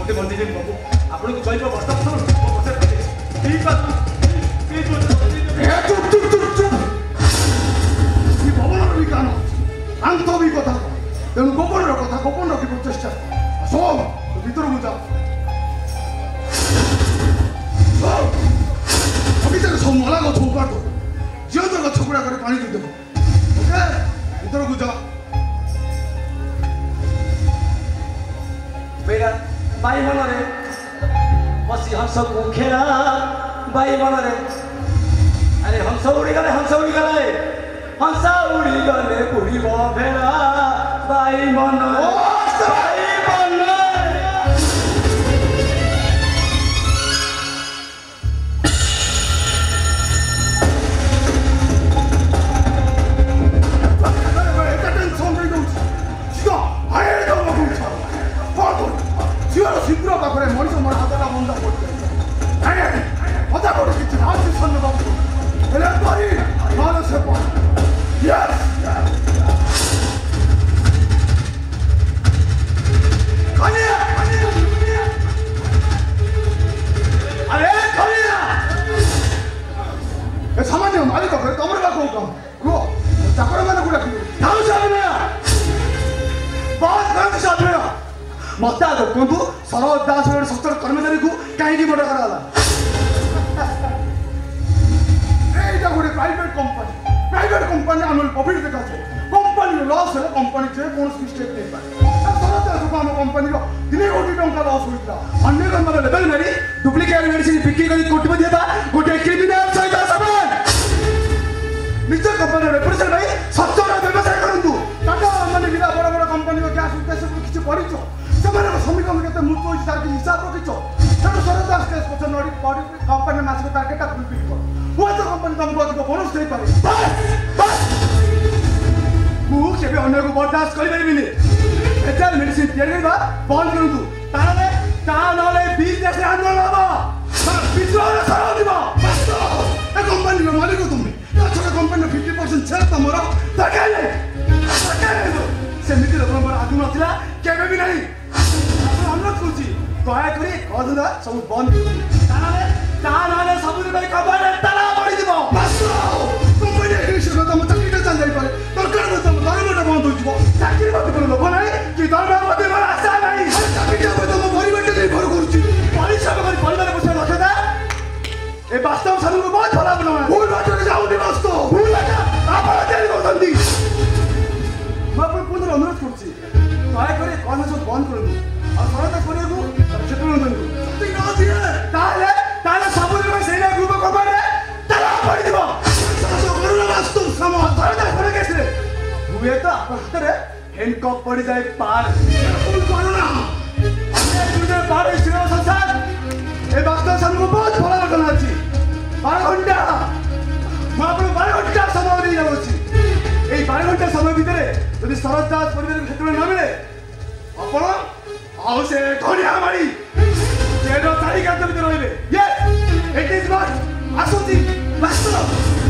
मत बंदी बाबू आपको चल बर्तमान भवन भी कान आंत भी कथा तेणु गोपन कथा गोपन रख चेष्टा सब भर को जा बगीचार सब मला गछ उपाड़ दो जीवत गछ गुड़ा पानी देदेव ओके भर को जा बेड़ा बाई मन रे बसी हंस को खेला बाई मन रे अरे हंस उड़ी गले हंस उड़ी गले बुढ़ी भेड़ा बाई मन शीघ्र पाखे मनीष मोर हाथटा बंद कर मजा कर किसी राजी सन्न बाबू से सामान्य मालिक तुम चाकर मैंने मत आगे कहतु सरोज दास सचल कर्मचारी को कहीं बड़ा कराला गोटे प्राइवेट कंपनी आनुअल प्रॉफिट देखा कंपनी लॉस है कंपनी से कौन मिस्टेक नहीं पाए सरोज दास को आम कंपनी 3 कोटी टंका लॉस होता अन्य कंपनी लेवल मेरी डुप्लिकेट मेडिसिन बिक्री कर कोटिपति था गोटे क्रिमिनल सहित समान निज कंपनी रेपुटेशन भाई सचल व्यवसाय करूँ टाटा अंबानी बिना बड़ बड़ कंपनी क्या उद्देश्य किसी पढ़ी श्रमिक के मृत्यु होती तार हिसाब रखीच तेणु सरोज दास केस पक्ष नड़ी कंपनी मासिक टार्गेटा फुलफिल कर हुए तो कंपनी तुमको अधिक बोनस दे पारे मुझे अन्य को बर्दाश्त कर भेजाल मेडिसिन तैयारी बंद करूँ बिजनेस आंदोलन हम विद्रोह कंपनी मालिक तुम्हें कंपनी 50% शेयर तुम सेमती लोक आगु ना केवे भी नहीं अनुरोध कर दयाकोरी कदा सब बंद सब ताला पड़ी तुम चाकरी चल जापे दरकार दरमाटा बंद हो चाकरी लोभ ना कि दरमा आशा ना चाकरी तुम परिवार निर्भर करिश्रम कर परिवार पोषण दक्षता ए वास्तव सामने को बहुत भला बना भूल बाटे जाऊनी वास्तव भूल बाटा आप तैयारी करते मुझे पुनः अनुरोध कर कथा सब बंद कर सरोज दास सब ग्रुप कंपनी हुए तो आप हाथ में हैंडकफ पड़ जाए पार पार संसार ए वास्तव सामने बहुत भला घटना अच्छी 12 घंटा मुझे 12 घंटा समय नहीं जाऊँगी 12 घंटा समय भितर यदि सरोज दास परिवार क्षेत्र न मिले आपण से धनिया मारी चारिकांत भर रही आसूची वास्तव